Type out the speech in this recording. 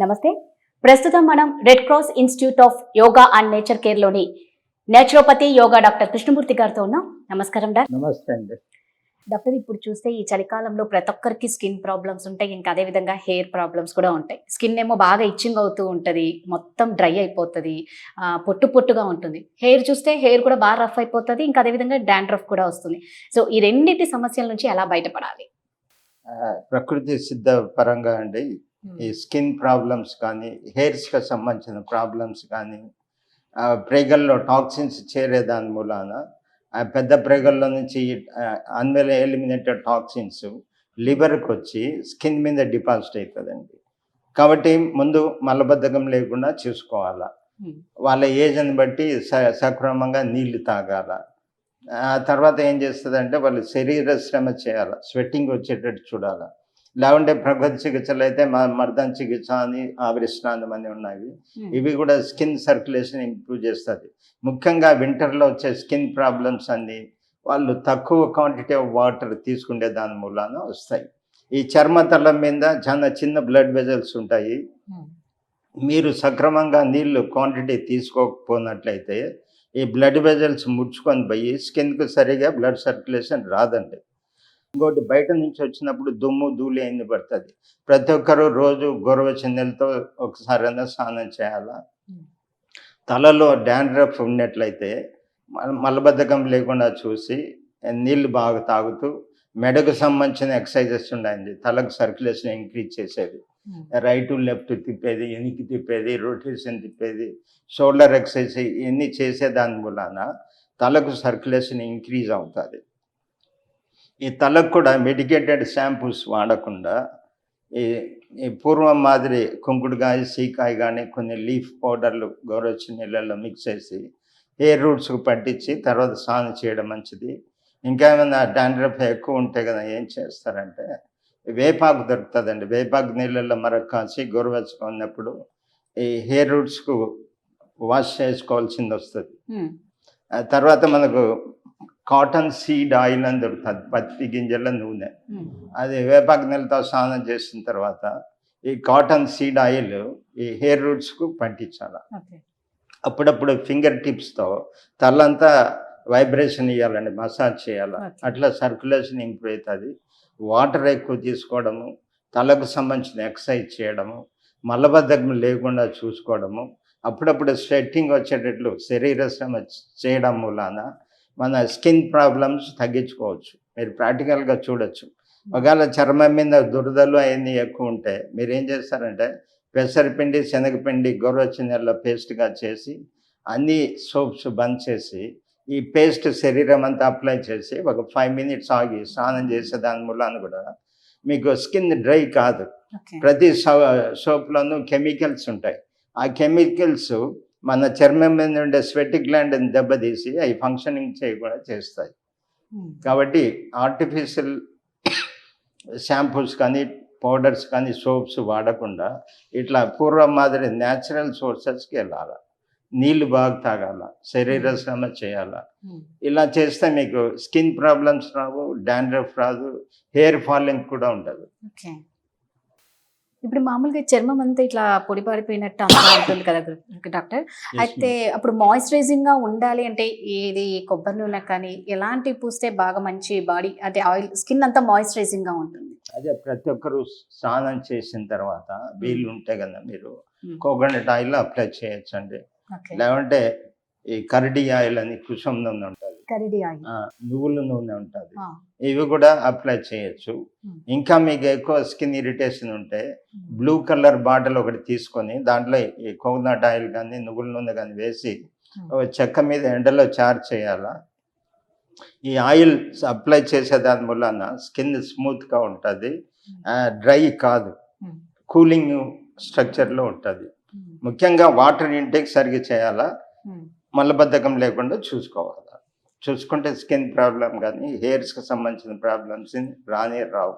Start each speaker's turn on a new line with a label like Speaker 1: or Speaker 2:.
Speaker 1: నమస్తే. ప్రస్తుతం మనం red cross institute of yoga and nature care లోని నేచురోపతి యోగా డాక్టర్ కృష్ణమూర్తి గారితో ఉన్నాం. నమస్కారం డాక్టర్.
Speaker 2: నమస్తే అండి.
Speaker 1: డాక్టర్, ఇప్పుడు చూస్తే ఈ చలికాలంలో ప్రతి ఒక్కరికి స్కిన్ ప్రాబ్లమ్స్ ఉంటాయి, ఇంకా అదే విధంగా హెయిర్ ప్రాబ్లమ్స్ కూడా ఉంటాయి. స్కిన్ ఏమో బాగా ఇచ్చింగ్ అవుతూ ఉంటది, మొత్తం డ్రై అయిపోతుంది, పొట్టు పొట్టుగా ఉంటుంది. హెయిర్ చూస్తే హెయిర్ కూడా బాగా రఫ్ అయిపోతుంది, ఇంకా అదే విధంగా డాండ్రఫ్ కూడా వస్తుంది. సో ఈ రెండింటి సమస్యల నుంచి ఎలా బయటపడాలి?
Speaker 2: ప్రకృతి సిద్ధ పరంగా అండి ఈ స్కిన్ ప్రాబ్లమ్స్ కానీ హెయిర్స్కి సంబంధించిన ప్రాబ్లమ్స్ కానీ ప్రేగల్లో టాక్సిన్స్ చేరే దాని మూలాన ఆ పెద్ద ప్రేగల్లో నుంచి అన్వెల్ ఎలిమినేటెడ్ టాక్సిన్స్ లివర్కి వచ్చి స్కిన్ మీద డిపాజిట్ అవుతుందండి. కాబట్టి ముందు మలబద్ధకం లేకుండా చూసుకోవాలా. వాళ్ళ ఏజ్ని బట్టి సక్రమంగా నీళ్లు తాగాల. ఆ తర్వాత ఏం చేస్తుందంటే వాళ్ళు శరీర శ్రమ చేయాలి, స్వెట్టింగ్ వచ్చేటట్టు చూడాలి. లేకుంటే ప్రకృతి చికిత్సలు అయితే మర్దన చికిత్స అని ఆవిరి స్నానం అని ఉన్నాయి. ఇవి కూడా స్కిన్ సర్క్యులేషన్ ఇంప్రూవ్ చేస్తుంది. ముఖ్యంగా వింటర్లో వచ్చే స్కిన్ ప్రాబ్లమ్స్ అన్నీ వాళ్ళు తక్కువ క్వాంటిటీ ఆఫ్ వాటర్ తీసుకునే దాని మూలాన వస్తాయి. ఈ చర్మతలం మీద చాలా చిన్న బ్లడ్ వెజల్స్ ఉంటాయి. మీరు సక్రమంగా నీళ్ళు క్వాంటిటీ తీసుకోకపోయినట్లయితే ఈ బ్లడ్ వెజల్స్ ముడుచుకొని పోయి స్కిన్కు సరిగా బ్లడ్ సర్క్యులేషన్ రాదండి. ఇంకోటి బయట నుంచి వచ్చినప్పుడు దుమ్ము ధూళి అయింది పడుతుంది. ప్రతి ఒక్కరు రోజు గోరువెచ్చని నీళ్ళతో ఒకసారైనా స్నానం చేయాలా. తలలో డాండ్రఫ్ ఉన్నట్లయితే మలబద్ధకం లేకుండా చూసి నీళ్ళు బాగా తాగుతూ మెడకు సంబంధించిన ఎక్సర్సైజెస్ ఉన్నాయండి. తలకు సర్క్యులేషన్ ఇంక్రీజ్ చేసేది, రైట్ లెఫ్ట్ తిప్పేది, వెనక్కి తిప్పేది, రొటేషన్ తిప్పేది, షోల్డర్ ఎక్సర్సైజ్ ఇవన్నీ చేసే దాని మూలాన తలకు సర్క్యులేషన్ ఇంక్రీజ్ అవుతుంది. ఈ తలకు కూడా మెడికేటెడ్ షాంపూస్ వాడకుండా ఈ పూర్వం మాదిరి కుంకుడుకాయ సీకాయ కానీ కొన్ని లీఫ్ పౌడర్లు గోరువెచ్చని నీళ్ళల్లో మిక్స్ చేసి హెయిర్ రూట్స్కి పట్టించి తర్వాత స్నానం చేయడం మంచిది. ఇంకా ఏమైనా డాండ్రఫ్ ఎక్కువ ఉంటే కదా ఏం చేస్తారంటే వేపాకు దొరుకుతుందండి. వేపాకు నీళ్ళల్లో మరొక కాసి గోరువెచ్చగా ఉన్నప్పుడు ఈ హెయిర్ రూట్స్కు వాష్ చేసుకోవాల్సింది వస్తుంది. తర్వాత మనకు కాటన్ సీడ్ ఆయిల్ అని దొరుకుతుంది, పత్తి గింజల నూనె. అది వేపాకు నీళ్ళతో స్నానం చేసిన తర్వాత ఈ కాటన్ సీడ్ ఆయిల్ ఈ హెయిర్ రూట్స్కు పట్టించాలి. అప్పుడప్పుడు ఫింగర్ టిప్స్తో తలంతా వైబ్రేషన్ ఇవ్వాలండి, మసాజ్ చేయాలి. అట్లా సర్క్యులేషన్ ఇంప్రూవ్ అవుతుంది. వాటర్ ఎక్కువ తీసుకోవడము, తలకు సంబంధించిన ఎక్సర్సైజ్ చేయడము, మలబద్ధకం లేకుండా చూసుకోవడము, అప్పుడప్పుడు స్వెట్టింగ్ వచ్చేటట్లు శరీర శ్రమ చేయడం మూలాన మన స్కిన్ ప్రాబ్లమ్స్ తగ్గించుకోవచ్చు. మీరు ప్రాక్టికల్గా చూడొచ్చు. ఒకవేళ చర్మం మీద దురదలు అవన్నీ ఎక్కువ ఉంటే మీరు ఏం చేస్తారంటే పెసరపిండి, శనగపిండి గోరువెచ్చని నీళ్ళలో పేస్ట్గా చేసి అన్ని సోప్స్ బంద్ చేసి ఈ పేస్ట్ శరీరం అంతా అప్లై చేసి ఒక 5 minutes ఆగి స్నానం చేసే దాని మూలాన కూడా మీకు స్కిన్ డ్రై కాదు. ప్రతి సోప్లోనూ కెమికల్స్ ఉంటాయి. ఆ కెమికల్స్ మన చర్మం మీద ఉండే స్వెట్ గ్లాండ్ని దెబ్బతీసి అవి ఫంక్షనింగ్ చేయకుండా చేస్తాయి. కాబట్టి ఆర్టిఫిషియల్ షాంపూస్ కానీ పౌడర్స్ కానీ సోప్స్ వాడకుండా ఇట్లా పూర్వం మాదిరి న్యాచురల్ సోర్సెస్కి వెళ్ళాలి. నీళ్ళు బాగా తాగాల, శరీర శ్రమ చేయాల. ఇలా చేస్తే మీకు స్కిన్ ప్రాబ్లమ్స్ రావు, డాండ్రఫ్ రాదు, హెయిర్ ఫాలింగ్ కూడా ఉండదు.
Speaker 1: ఇప్పుడు మామూలుగా చర్మం అంతా ఇట్లా పొడి పడిపోయినట్టు అంతా ఉంటుంది కదా డాక్టర్. అయితే అప్పుడు మాయిశ్చరైజింగ్ గా ఉండాలి అంటే ఏది కొబ్బరి నూనె కానీ ఎలాంటి పూస్తే బాగా మంచి బాడీ అంటే ఆయిల్ స్కిన్ అంతా మాయిశ్చరైజింగ్ గా ఉంటుంది?
Speaker 2: అదే ప్రతి ఒక్కరు స్నానం చేసిన తర్వాత వీళ్ళు ఉంటే కదా మీరు కోకోనట్ ఆయిల్ అప్లై చేయొచ్చండి. లేకుంటే ఈ కరిడి ఆయిల్ అని కుసుమ నూనె ఉంటుంది, నువ్వుల నూనె ఉంటుంది, ఇవి కూడా అప్లై చేయొచ్చు. ఇంకా మీకు ఎక్కువ స్కిన్ ఇరిటేషన్ ఉంటే బ్లూ కలర్ బాటిల్ ఒకటి తీసుకొని దాంట్లో ఈ కోకోనట్ ఆయిల్ కానీ నువ్వుల నూనె కానీ వేసి చెక్క మీద ఎండలో చార్జ్ చేయాలా. ఈ ఆయిల్ అప్లై చేసే దాని వలన స్కిన్ స్మూత్గా ఉంటుంది, డ్రై కాదు, కూలింగ్ స్ట్రక్చర్లో ఉంటుంది. ముఖ్యంగా వాటర్ ఇంటేక్ సరిగ్గా చేయాలా, మలబద్ధకం లేకుండా చూసుకోవాలి. చూసుకుంటే స్కిన్ ప్రాబ్లం కానీ హెయిర్స్కి సంబంధించిన ప్రాబ్లమ్స్ రానే రావు.